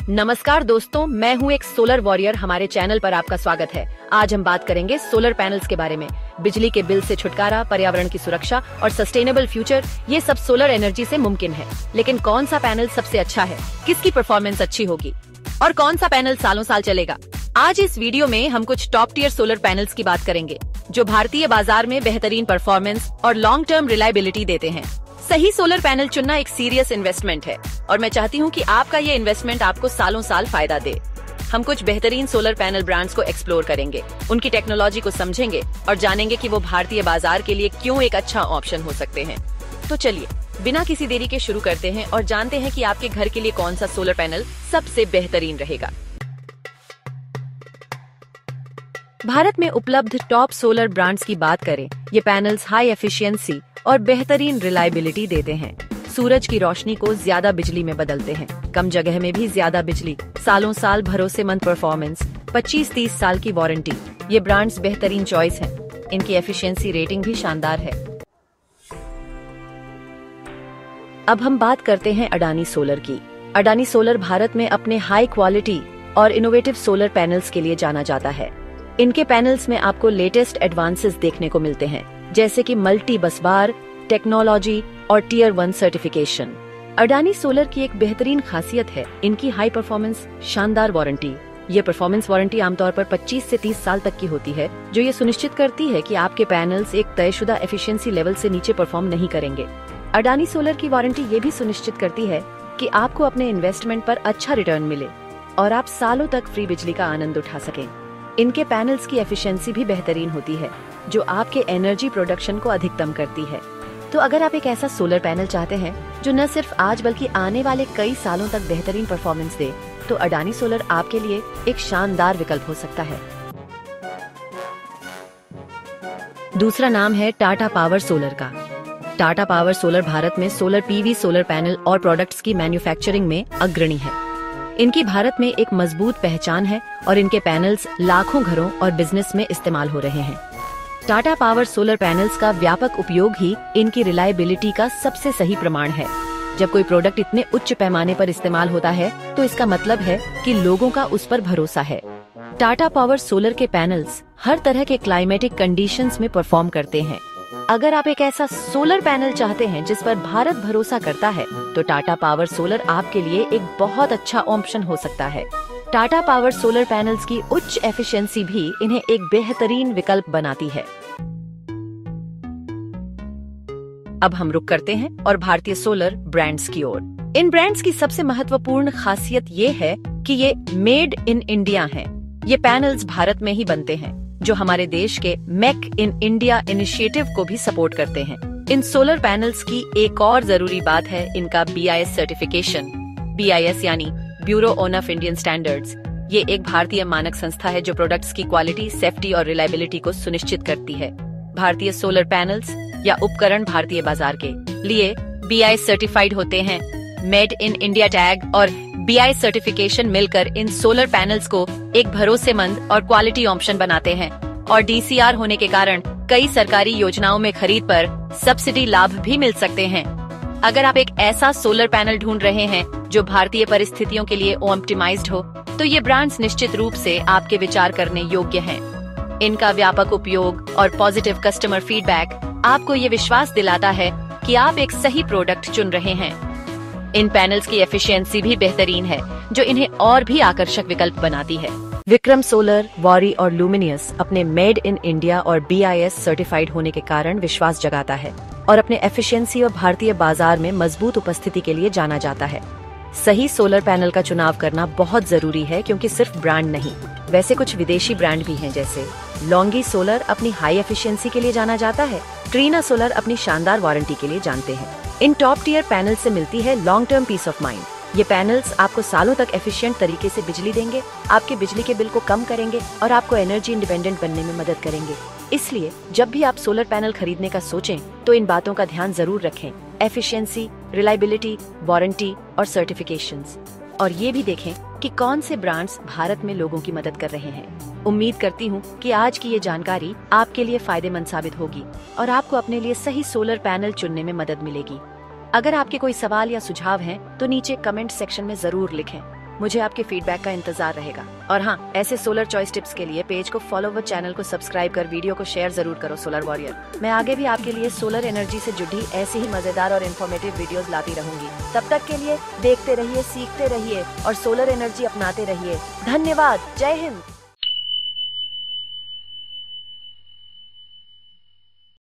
नमस्कार दोस्तों, मैं हूं एक सोलर वॉरियर। हमारे चैनल पर आपका स्वागत है। आज हम बात करेंगे सोलर पैनल्स के बारे में। बिजली के बिल से छुटकारा, पर्यावरण की सुरक्षा और सस्टेनेबल फ्यूचर, ये सब सोलर एनर्जी से मुमकिन है। लेकिन कौन सा पैनल सबसे अच्छा है, किसकी परफॉर्मेंस अच्छी होगी और कौन सा पैनल सालों साल चलेगा? आज इस वीडियो में हम कुछ टॉप टियर सोलर पैनल्स की बात करेंगे जो भारतीय बाजार में बेहतरीन परफॉर्मेंस और लॉन्ग टर्म रिलायबिलिटी देते हैं। सही सोलर पैनल चुनना एक सीरियस इन्वेस्टमेंट है और मैं चाहती हूँ कि आपका ये इन्वेस्टमेंट आपको सालों साल फायदा दे। हम कुछ बेहतरीन सोलर पैनल ब्रांड्स को एक्सप्लोर करेंगे, उनकी टेक्नोलॉजी को समझेंगे और जानेंगे कि वो भारतीय बाजार के लिए क्यों एक अच्छा ऑप्शन हो सकते हैं। तो चलिए बिना किसी देरी के शुरू करते हैं और जानते हैं कि आपके घर के लिए कौन सा सोलर पैनल सबसे बेहतरीन रहेगा। भारत में उपलब्ध टॉप सोलर ब्रांड्स की बात करें, ये पैनल्स हाई एफिशिएंसी और बेहतरीन रिलायबिलिटी देते हैं। सूरज की रोशनी को ज्यादा बिजली में बदलते हैं, कम जगह में भी ज्यादा बिजली, सालों साल भरोसेमंद परफॉर्मेंस, 25-30 साल की वारंटी। ये ब्रांड्स बेहतरीन चॉइस हैं। इनकी एफिशिएंसी रेटिंग भी शानदार है। अब हम बात करते हैं अडानी सोलर की। अडानी सोलर भारत में अपने हाई क्वालिटी और इनोवेटिव सोलर पैनल्स के लिए जाना जाता है। इनके पैनल्स में आपको लेटेस्ट एडवांसेस देखने को मिलते हैं, जैसे कि मल्टी बस बार टेक्नोलॉजी और टियर 1 सर्टिफिकेशन। अडानी सोलर की एक बेहतरीन खासियत है इनकी हाई परफॉर्मेंस, शानदार वारंटी। ये परफॉर्मेंस वारंटी आमतौर पर 25 से 30 साल तक की होती है, जो ये सुनिश्चित करती है कि आपके पैनल्स एक तयशुदा एफिशिएंसी लेवल से नीचे परफॉर्म नहीं करेंगे। अडानी सोलर की वारंटी ये भी सुनिश्चित करती है कि आपको अपने इन्वेस्टमेंट पर अच्छा रिटर्न मिले और आप सालों तक फ्री बिजली का आनंद उठा सकें। इनके पैनल्स की एफिशिएंसी भी बेहतरीन होती है, जो आपके एनर्जी प्रोडक्शन को अधिकतम करती है। तो अगर आप एक ऐसा सोलर पैनल चाहते हैं जो न सिर्फ आज बल्कि आने वाले कई सालों तक बेहतरीन परफॉर्मेंस दे, तो अडानी सोलर आपके लिए एक शानदार विकल्प हो सकता है। दूसरा नाम है टाटा पावर सोलर का। टाटा पावर सोलर भारत में सोलर पीवी सोलर पैनल और प्रोडक्ट्स की मैन्युफैक्चरिंग में अग्रणी है। इनकी भारत में एक मजबूत पहचान है और इनके पैनल्स लाखों घरों और बिजनेस में इस्तेमाल हो रहे हैं। टाटा पावर सोलर पैनल्स का व्यापक उपयोग ही इनकी रिलायबिलिटी का सबसे सही प्रमाण है। जब कोई प्रोडक्ट इतने उच्च पैमाने पर इस्तेमाल होता है, तो इसका मतलब है कि लोगों का उस पर भरोसा है। टाटा पावर सोलर के पैनल्स हर तरह के क्लाइमेटिक कंडीशंस में परफॉर्म करते हैं। अगर आप एक ऐसा सोलर पैनल चाहते हैं जिस पर भारत भरोसा करता है, तो टाटा पावर सोलर आपके लिए एक बहुत अच्छा ऑप्शन हो सकता है। टाटा पावर सोलर पैनल्स की उच्च एफिशिएंसी भी इन्हें एक बेहतरीन विकल्प बनाती है। अब हम रुक करते हैं और भारतीय सोलर ब्रांड्स की ओर। इन ब्रांड्स की सबसे महत्वपूर्ण खासियत ये है कि ये मेड इन इंडिया हैं। ये पैनल्स भारत में ही बनते हैं, जो हमारे देश के मेक इन इंडिया इनिशिएटिव को भी सपोर्ट करते हैं। इन सोलर पैनल्स की एक और जरूरी बात है इनका BIS सर्टिफिकेशन। BIS यानी ब्यूरो ऑफ इंडियन स्टैंडर्ड्स। ये एक भारतीय मानक संस्था है जो प्रोडक्ट्स की क्वालिटी, सेफ्टी और रिलायबिलिटी को सुनिश्चित करती है। भारतीय सोलर पैनल्स या उपकरण भारतीय बाजार के लिए BIS सर्टिफाइड होते हैं। मेड इन इंडिया टैग और BIS सर्टिफिकेशन मिलकर इन सोलर पैनल्स को एक भरोसेमंद और क्वालिटी ऑप्शन बनाते हैं और DCR होने के कारण कई सरकारी योजनाओं में खरीद पर सब्सिडी लाभ भी मिल सकते हैं। अगर आप एक ऐसा सोलर पैनल ढूंढ रहे हैं जो भारतीय परिस्थितियों के लिए ऑप्टिमाइज्ड हो, तो ये ब्रांड्स निश्चित रूप से आपके विचार करने योग्य हैं। इनका व्यापक उपयोग और पॉजिटिव कस्टमर फीडबैक आपको ये विश्वास दिलाता है कि आप एक सही प्रोडक्ट चुन रहे हैं। इन पैनल्स की एफिशिएंसी भी बेहतरीन है, जो इन्हें और भी आकर्षक विकल्प बनाती है। विक्रम सोलर, वॉरी और लुमिनियस अपने मेड इन इंडिया और BIS सर्टिफाइड होने के कारण विश्वास जगाता है और अपने एफिशिएंसी और भारतीय बाजार में मजबूत उपस्थिति के लिए जाना जाता है। सही सोलर पैनल का चुनाव करना बहुत जरूरी है, क्योंकि सिर्फ ब्रांड नहीं, वैसे कुछ विदेशी ब्रांड भी हैं, जैसे लॉन्गी सोलर अपनी हाई एफिशिएंसी के लिए जाना जाता है। ट्रीना सोलर अपनी शानदार वारंटी के लिए जानते हैं। इन टॉप टियर पैनल से मिलती है long term peace of mind. ये पैनल्स आपको सालों तक एफिशिएंट तरीके से बिजली देंगे, आपके बिजली के बिल को कम करेंगे और आपको एनर्जी इंडिपेंडेंट बनने में मदद करेंगे। इसलिए जब भी आप सोलर पैनल खरीदने का सोचें, तो इन बातों का ध्यान जरूर रखें: एफिशिएंसी, रिलायबिलिटी, वारंटी और सर्टिफिकेशंस। और ये भी देखें कि कौन से ब्रांड्स भारत में लोगों की मदद कर रहे हैं। उम्मीद करती हूँ कि आज की ये जानकारी आपके लिए फायदेमंद साबित होगी और आपको अपने लिए सही सोलर पैनल चुनने में मदद मिलेगी। अगर आपके कोई सवाल या सुझाव हैं, तो नीचे कमेंट सेक्शन में जरूर लिखें। मुझे आपके फीडबैक का इंतजार रहेगा। और हाँ, ऐसे सोलर चॉइस टिप्स के लिए पेज को फॉलो व चैनल को सब्सक्राइब कर वीडियो को शेयर जरूर करो सोलर वॉरियर। मैं आगे भी आपके लिए सोलर एनर्जी से जुड़ी ऐसी ही मजेदार और इन्फॉर्मेटिव वीडियोस लाती रहूंगी। तब तक के लिए देखते रहिए, सीखते रहिए और सोलर एनर्जी अपनाते रहिए। धन्यवाद। जय हिंद।